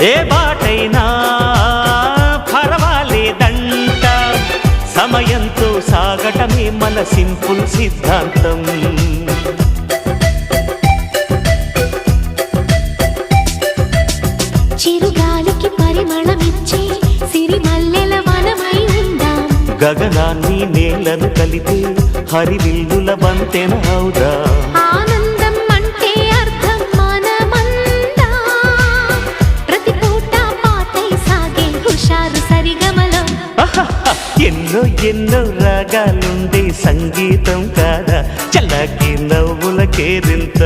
ఏ బాటైనా పర్వాలేదంట, సమయంతో సాగటమే మన సింపుల్ సిద్ధాంతం. చిరుగాలికి పరిమళమిచ్చే సిరిమల్లెల వనమై ఉందాం, గగనాన్ని నేలను కలిపే హరివిల్లుల వంతెన అవుదాం. ఆనందం అంటే అర్థం మనమందా, ప్రతి పూట పాటై సాగే హుషారు సరిగమలో. ఎన్నో ఎన్నో రాగాలుండే సంగీతం కాదా, చల్లకి నవ్వుల కేరింత.